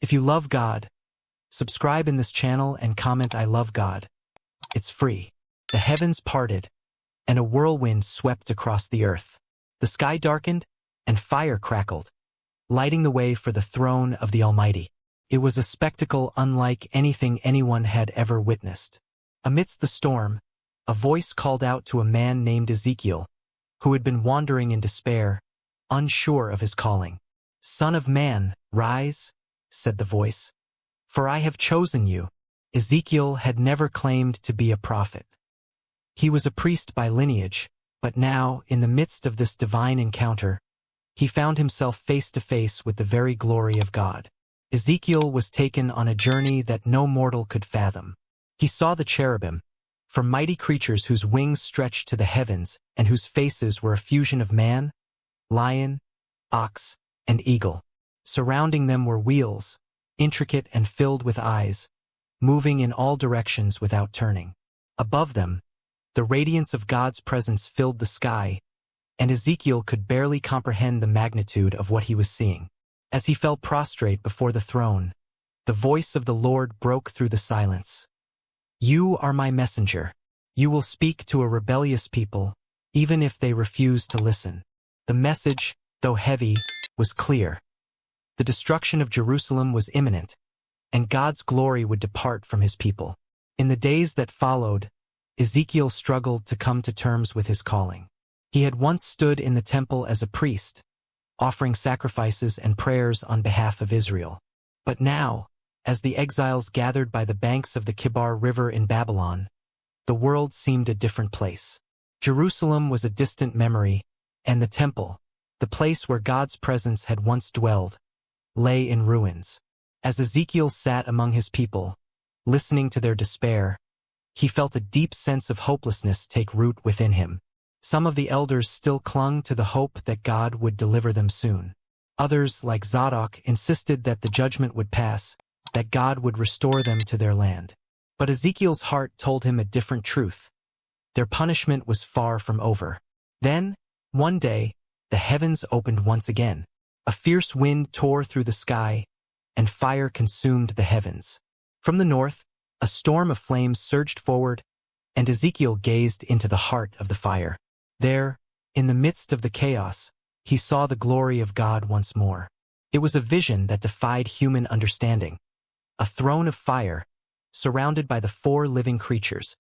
If you love God, subscribe in this channel and comment "I love God." It's free. The heavens parted, and a whirlwind swept across the earth. The sky darkened, and fire crackled, lighting the way for the throne of the Almighty. It was a spectacle unlike anything anyone had ever witnessed. Amidst the storm, a voice called out to a man named Ezekiel, who had been wandering in despair, unsure of his calling. "Son of man, rise," said the voice, "for I have chosen you." Ezekiel had never claimed to be a prophet. He was a priest by lineage, but now, in the midst of this divine encounter, he found himself face to face with the very glory of God. Ezekiel was taken on a journey that no mortal could fathom. He saw the cherubim, for mighty creatures whose wings stretched to the heavens and whose faces were a fusion of man, lion, ox, and eagle. Surrounding them were wheels, intricate and filled with eyes, moving in all directions without turning. Above them, the radiance of God's presence filled the sky, and Ezekiel could barely comprehend the magnitude of what he was seeing. As he fell prostrate before the throne, the voice of the Lord broke through the silence. "You are my messenger. You will speak to a rebellious people, even if they refuse to listen." The message, though heavy, was clear. The destruction of Jerusalem was imminent, and God's glory would depart from his people. In the days that followed, Ezekiel struggled to come to terms with his calling. He had once stood in the temple as a priest, offering sacrifices and prayers on behalf of Israel. But now, as the exiles gathered by the banks of the Kibar River in Babylon, the world seemed a different place. Jerusalem was a distant memory, and the temple, the place where God's presence had once dwelled, lay in ruins. As Ezekiel sat among his people, listening to their despair, he felt a deep sense of hopelessness take root within him. Some of the elders still clung to the hope that God would deliver them soon. Others, like Zadok, insisted that the judgment would pass, that God would restore them to their land. But Ezekiel's heart told him a different truth. Their punishment was far from over. Then, one day, the heavens opened once again. A fierce wind tore through the sky, and fire consumed the heavens. From the north, a storm of flames surged forward, and Ezekiel gazed into the heart of the fire. There, in the midst of the chaos, he saw the glory of God once more. It was a vision that defied human understanding. A throne of fire, surrounded by the 4 living creatures,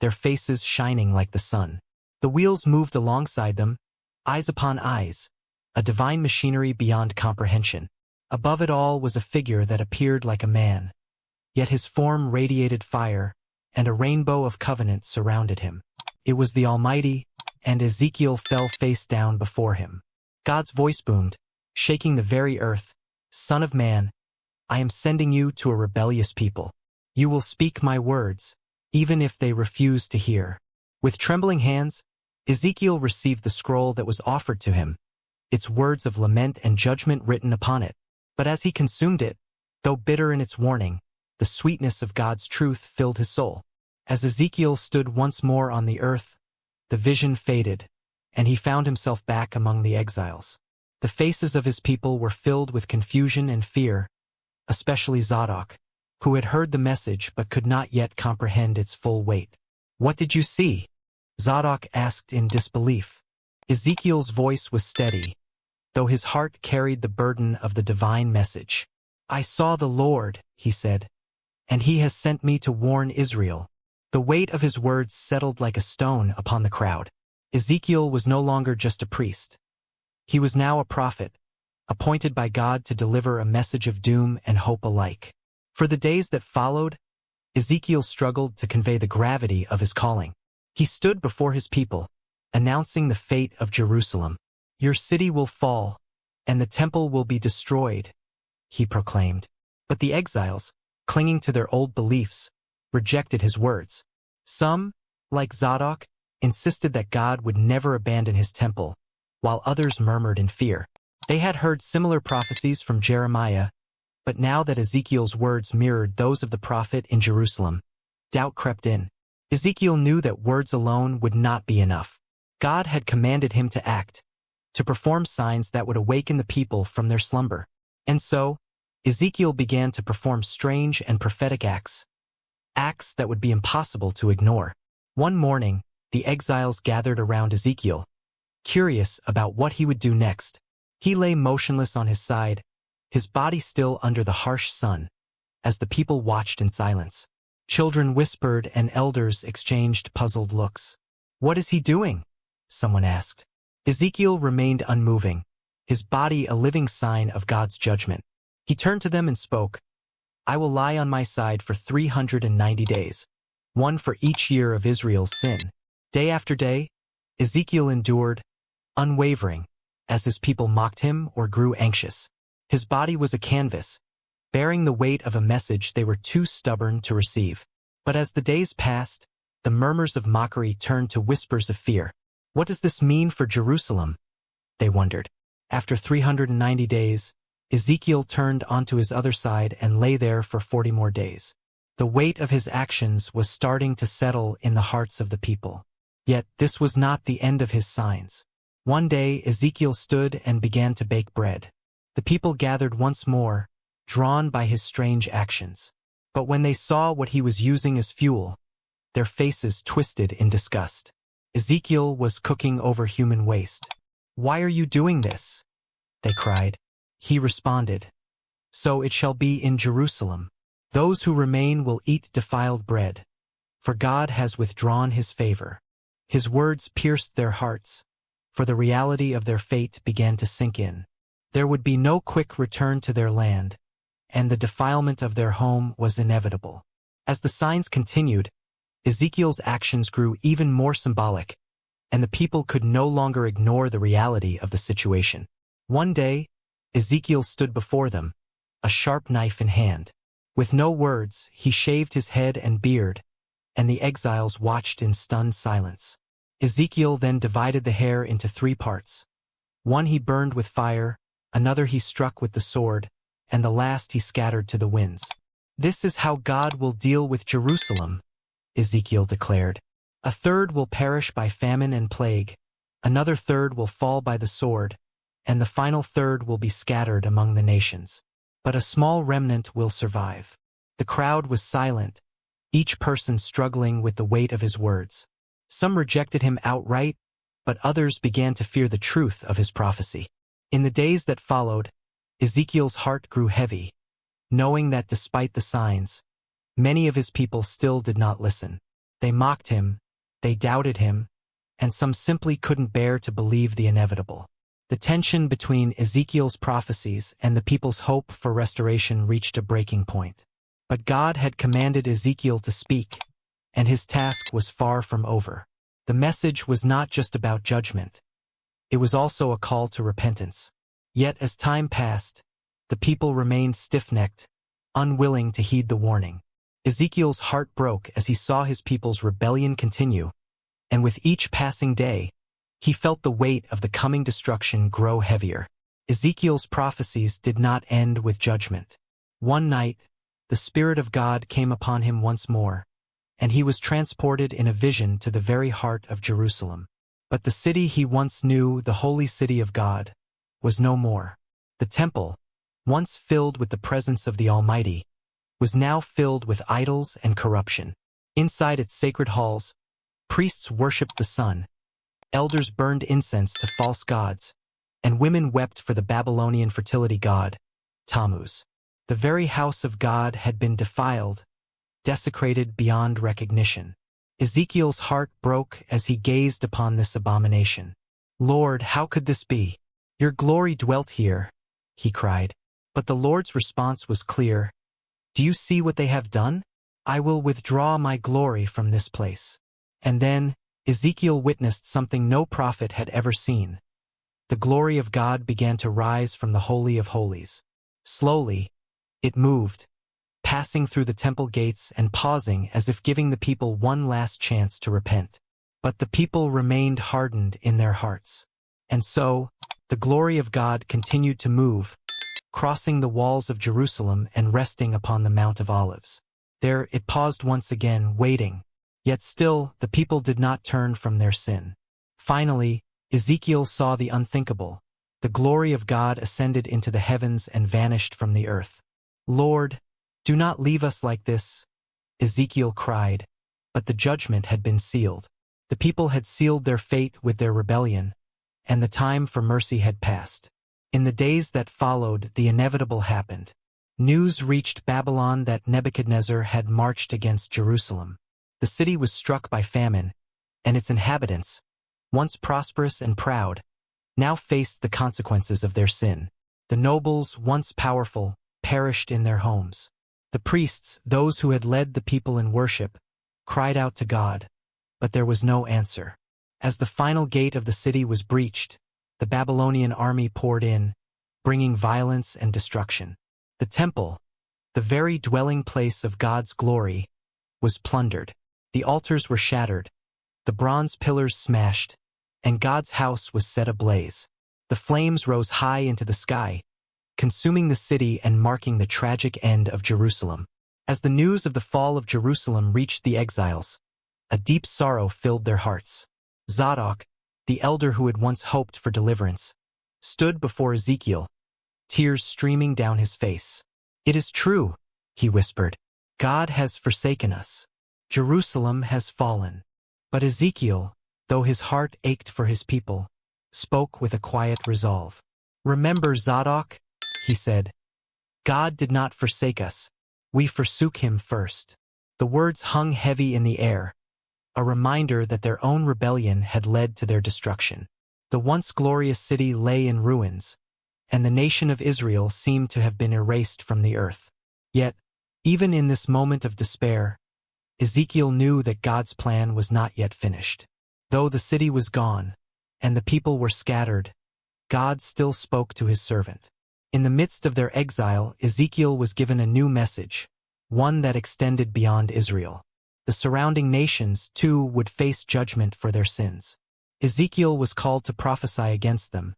their faces shining like the sun. The wheels moved alongside them, eyes upon eyes, a divine machinery beyond comprehension. Above it all was a figure that appeared like a man, yet his form radiated fire, and a rainbow of covenant surrounded him. It was the Almighty, and Ezekiel fell face down before him. God's voice boomed, shaking the very earth, "Son of man, I am sending you to a rebellious people. You will speak my words, even if they refuse to hear." With trembling hands, Ezekiel received the scroll that was offered to him, its words of lament and judgment written upon it. But as he consumed it, though bitter in its warning, the sweetness of God's truth filled his soul. As Ezekiel stood once more on the earth, the vision faded, and he found himself back among the exiles. The faces of his people were filled with confusion and fear, especially Zadok, who had heard the message but could not yet comprehend its full weight. "What did you see?" Zadok asked in disbelief. Ezekiel's voice was steady, though his heart carried the burden of the divine message. "I saw the Lord," he said, "and he has sent me to warn Israel." The weight of his words settled like a stone upon the crowd. Ezekiel was no longer just a priest. He was now a prophet, appointed by God to deliver a message of doom and hope alike. For the days that followed, Ezekiel struggled to convey the gravity of his calling. He stood before his people, announcing the fate of Jerusalem. "Your city will fall, and the temple will be destroyed," he proclaimed. But the exiles, clinging to their old beliefs, rejected his words. Some, like Zadok, insisted that God would never abandon his temple, while others murmured in fear. They had heard similar prophecies from Jeremiah, but now that Ezekiel's words mirrored those of the prophet in Jerusalem, doubt crept in. Ezekiel knew that words alone would not be enough. God had commanded him to act, to perform signs that would awaken the people from their slumber. And so, Ezekiel began to perform strange and prophetic acts that would be impossible to ignore. One morning, the exiles gathered around Ezekiel, curious about what he would do next. He lay motionless on his side, his body still under the harsh sun, as the people watched in silence. Children whispered and elders exchanged puzzled looks. "What is he doing?" someone asked. Ezekiel remained unmoving, his body a living sign of God's judgment. He turned to them and spoke, "I will lie on my side for 390 days, one for each year of Israel's sin." Day after day, Ezekiel endured, unwavering, as his people mocked him or grew anxious. His body was a canvas, bearing the weight of a message they were too stubborn to receive. But as the days passed, the murmurs of mockery turned to whispers of fear. What does this mean for Jerusalem? They wondered. After 390 days, Ezekiel turned onto his other side and lay there for 40 more days. The weight of his actions was starting to settle in the hearts of the people. Yet this was not the end of his signs. One day Ezekiel stood and began to bake bread. The people gathered once more, drawn by his strange actions. But when they saw what he was using as fuel, their faces twisted in disgust. Ezekiel was cooking over human waste. "Why are you doing this?" they cried. He responded, "So it shall be in Jerusalem. Those who remain will eat defiled bread, for God has withdrawn his favor." His words pierced their hearts, for the reality of their fate began to sink in. There would be no quick return to their land, and the defilement of their home was inevitable. As the signs continued, Ezekiel's actions grew even more symbolic, and the people could no longer ignore the reality of the situation. One day, Ezekiel stood before them, a sharp knife in hand. With no words, he shaved his head and beard, and the exiles watched in stunned silence. Ezekiel then divided the hair into 3 parts. One he burned with fire, another he struck with the sword, and the last he scattered to the winds. "This is how God will deal with Jerusalem," Ezekiel declared. "A third will perish by famine and plague, another third will fall by the sword, and the final third will be scattered among the nations. But a small remnant will survive." The crowd was silent, each person struggling with the weight of his words. Some rejected him outright, but others began to fear the truth of his prophecy. In the days that followed, Ezekiel's heart grew heavy, knowing that despite the signs, many of his people still did not listen. They mocked him, they doubted him, and some simply couldn't bear to believe the inevitable. The tension between Ezekiel's prophecies and the people's hope for restoration reached a breaking point. But God had commanded Ezekiel to speak, and his task was far from over. The message was not just about judgment. It was also a call to repentance. Yet as time passed, the people remained stiff-necked, unwilling to heed the warning. Ezekiel's heart broke as he saw his people's rebellion continue, and with each passing day, he felt the weight of the coming destruction grow heavier. Ezekiel's prophecies did not end with judgment. One night, the Spirit of God came upon him once more, and he was transported in a vision to the very heart of Jerusalem. But the city he once knew, the holy city of God, was no more. The temple, once filled with the presence of the Almighty, was now filled with idols and corruption. Inside its sacred halls, priests worshipped the sun, elders burned incense to false gods, and women wept for the Babylonian fertility god, Tammuz. The very house of God had been defiled, desecrated beyond recognition. Ezekiel's heart broke as he gazed upon this abomination. "Lord, how could this be? Your glory dwelt here," he cried. But the Lord's response was clear. "Do you see what they have done? I will withdraw my glory from this place." And then, Ezekiel witnessed something no prophet had ever seen. The glory of God began to rise from the Holy of Holies. Slowly, it moved, passing through the temple gates and pausing as if giving the people one last chance to repent. But the people remained hardened in their hearts. And so, the glory of God continued to move, crossing the walls of Jerusalem and resting upon the Mount of Olives. There it paused once again, waiting. Yet still, the people did not turn from their sin. Finally, Ezekiel saw the unthinkable. The glory of God ascended into the heavens and vanished from the earth. "Lord, do not leave us like this," Ezekiel cried. But the judgment had been sealed. The people had sealed their fate with their rebellion, and the time for mercy had passed. In the days that followed, the inevitable happened. News reached Babylon that Nebuchadnezzar had marched against Jerusalem. The city was struck by famine, and its inhabitants, once prosperous and proud, now faced the consequences of their sin. The nobles, once powerful, perished in their homes. The priests, those who had led the people in worship, cried out to God, but there was no answer. As the final gate of the city was breached, the Babylonian army poured in, bringing violence and destruction. The temple, the very dwelling place of God's glory, was plundered. The altars were shattered, the bronze pillars smashed, and God's house was set ablaze. The flames rose high into the sky, consuming the city and marking the tragic end of Jerusalem. As the news of the fall of Jerusalem reached the exiles, a deep sorrow filled their hearts. Zadok, the elder who had once hoped for deliverance, stood before Ezekiel, tears streaming down his face. "It is true," he whispered. "God has forsaken us. Jerusalem has fallen." But Ezekiel, though his heart ached for his people, spoke with a quiet resolve. "Remember, Zadok," he said, "God did not forsake us. We forsook him first." The words hung heavy in the air, a reminder that their own rebellion had led to their destruction. The once glorious city lay in ruins, and the nation of Israel seemed to have been erased from the earth. Yet, even in this moment of despair, Ezekiel knew that God's plan was not yet finished. Though the city was gone, and the people were scattered, God still spoke to his servant. In the midst of their exile, Ezekiel was given a new message, one that extended beyond Israel. The surrounding nations, too, would face judgment for their sins. Ezekiel was called to prophesy against them,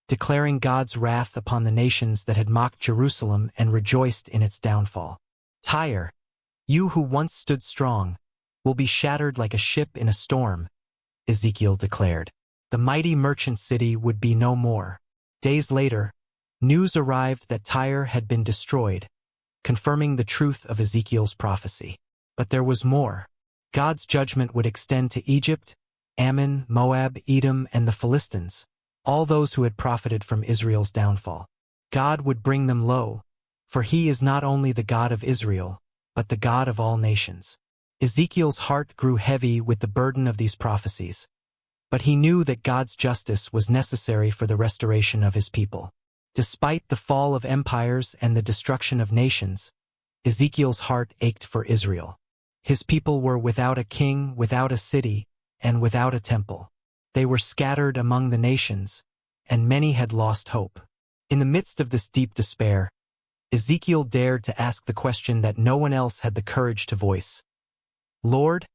declaring God's wrath upon the nations that had mocked Jerusalem and rejoiced in its downfall. "Tyre, you who once stood strong, will be shattered like a ship in a storm," Ezekiel declared. The mighty merchant city would be no more. Days later, news arrived that Tyre had been destroyed, confirming the truth of Ezekiel's prophecy. But there was more. God's judgment would extend to Egypt, Ammon, Moab, Edom, and the Philistines, all those who had profited from Israel's downfall. God would bring them low, for he is not only the God of Israel, but the God of all nations. Ezekiel's heart grew heavy with the burden of these prophecies, but he knew that God's justice was necessary for the restoration of his people. Despite the fall of empires and the destruction of nations, Ezekiel's heart ached for Israel. His people were without a king, without a city, and without a temple. They were scattered among the nations, and many had lost hope. In the midst of this deep despair, Ezekiel dared to ask the question that no one else had the courage to voice. "Lord,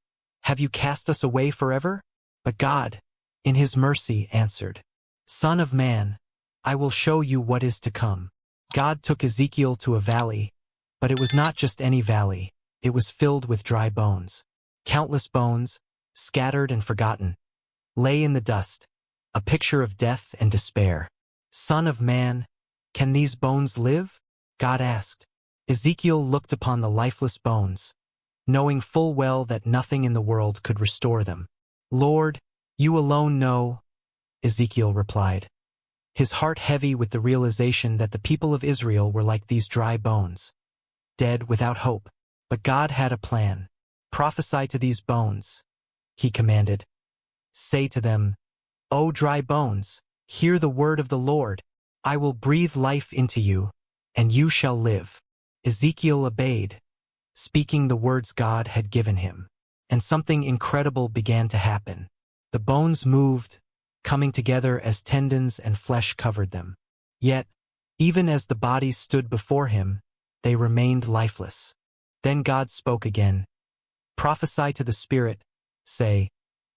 have you cast us away forever?" But God, in his mercy, answered, "Son of man, I will show you what is to come." God took Ezekiel to a valley, but it was not just any valley. It was filled with dry bones. Countless bones, scattered and forgotten, lay in the dust, a picture of death and despair. "Son of man, can these bones live?" God asked. Ezekiel looked upon the lifeless bones, knowing full well that nothing in the world could restore them. "Lord, you alone know," Ezekiel replied, his heart heavy with the realization that the people of Israel were like these dry bones, dead without hope. But God had a plan. "Prophesy to these bones," he commanded. "Say to them, 'O dry bones, hear the word of the Lord. I will breathe life into you, and you shall live.'" Ezekiel obeyed, speaking the words God had given him. And something incredible began to happen. The bones moved, coming together as tendons and flesh covered them. Yet, even as the bodies stood before him, they remained lifeless. Then God spoke again. "Prophesy to the Spirit, say,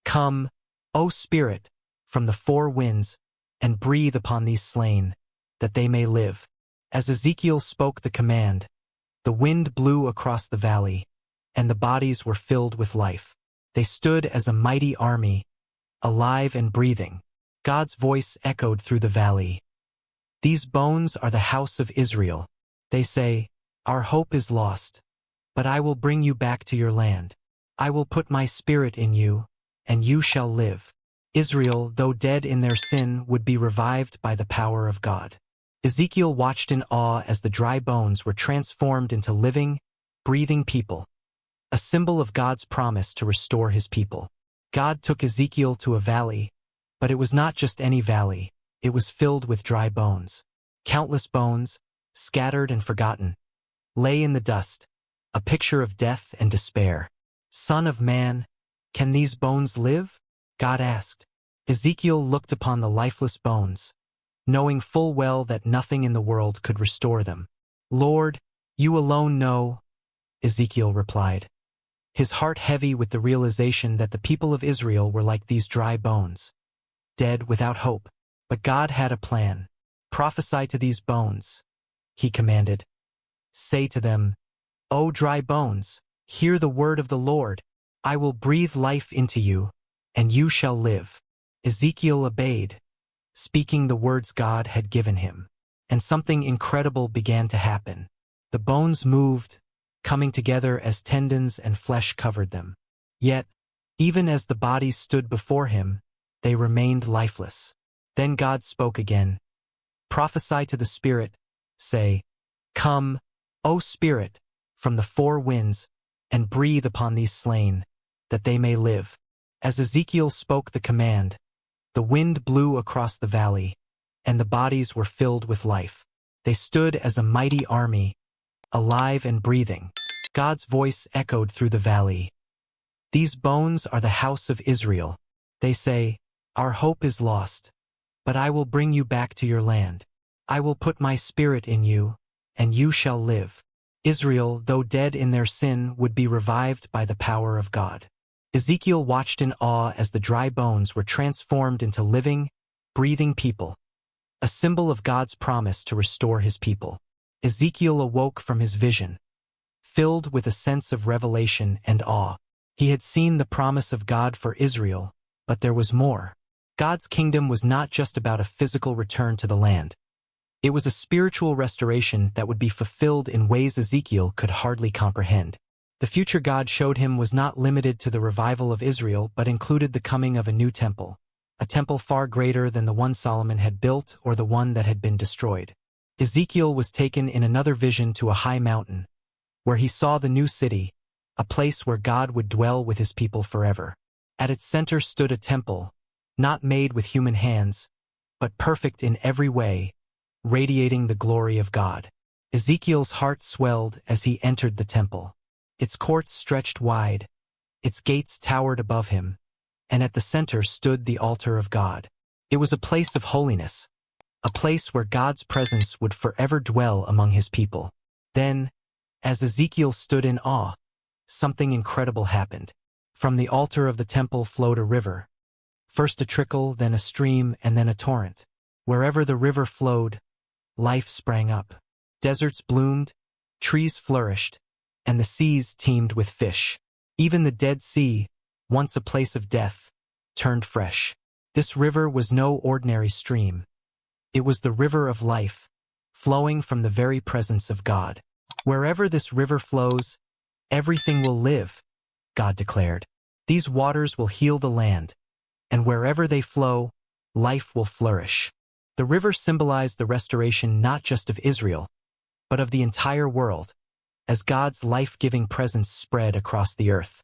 'Come, O Spirit, from the four winds, and breathe upon these slain, that they may live.'" As Ezekiel spoke the command, the wind blew across the valley, and the bodies were filled with life. They stood as a mighty army, alive and breathing. God's voice echoed through the valley. "These bones are the house of Israel. They say, our hope is lost, but I will bring you back to your land. I will put my spirit in you, and you shall live. Israel, though dead in their sin, would be revived by the power of God. Ezekiel watched in awe as the dry bones were transformed into living, breathing people, a symbol of God's promise to restore his people. God took Ezekiel to a valley, but it was not just any valley, it was filled with dry bones. Countless bones, scattered and forgotten, lay in the dust, a picture of death and despair. Son of man, can these bones live? God asked. Ezekiel looked upon the lifeless bones, knowing full well that nothing in the world could restore them. Lord, you alone know, Ezekiel replied, his heart heavy with the realization that the people of Israel were like these dry bones, dead without hope. But God had a plan. Prophesy to these bones, he commanded. Say to them, O dry bones, hear the word of the Lord. I will breathe life into you, and you shall live. Ezekiel obeyed, speaking the words God had given him. And something incredible began to happen. The bones moved, coming together as tendons and flesh covered them. Yet, even as the bodies stood before him, they remained lifeless. Then God spoke again. Prophesy to the Spirit, say, Come, O Spirit, from the four winds, and breathe upon these slain, that they may live. As Ezekiel spoke the command, the wind blew across the valley, and the bodies were filled with life. They stood as a mighty army, alive and breathing. God's voice echoed through the valley. These bones are the house of Israel. They say, Our hope is lost, but I will bring you back to your land. I will put my spirit in you, and you shall live. Israel, though dead in their sin, would be revived by the power of God. Ezekiel watched in awe as the dry bones were transformed into living, breathing people, a symbol of God's promise to restore his people. Ezekiel awoke from his vision, filled with a sense of revelation and awe. He had seen the promise of God for Israel, but there was more. God's kingdom was not just about a physical return to the land. It was a spiritual restoration that would be fulfilled in ways Ezekiel could hardly comprehend. The future God showed him was not limited to the revival of Israel, but included the coming of a new temple, a temple far greater than the one Solomon had built or the one that had been destroyed. Ezekiel was taken in another vision to a high mountain, where he saw the new city, a place where God would dwell with his people forever. At its center stood a temple, not made with human hands, but perfect in every way, radiating the glory of God. Ezekiel's heart swelled as he entered the temple. Its courts stretched wide, its gates towered above him, and at the center stood the altar of God. It was a place of holiness, a place where God's presence would forever dwell among his people. Then, as Ezekiel stood in awe, something incredible happened. From the altar of the temple flowed a river, first a trickle, then a stream, and then a torrent. Wherever the river flowed, life sprang up. Deserts bloomed, trees flourished, and the seas teemed with fish. Even the Dead Sea, once a place of death, turned fresh. This river was no ordinary stream. It was the river of life, flowing from the very presence of God. Wherever this river flows, everything will live, God declared. These waters will heal the land, and wherever they flow, life will flourish. The river symbolized the restoration not just of Israel, but of the entire world, as God's life-giving presence spread across the earth.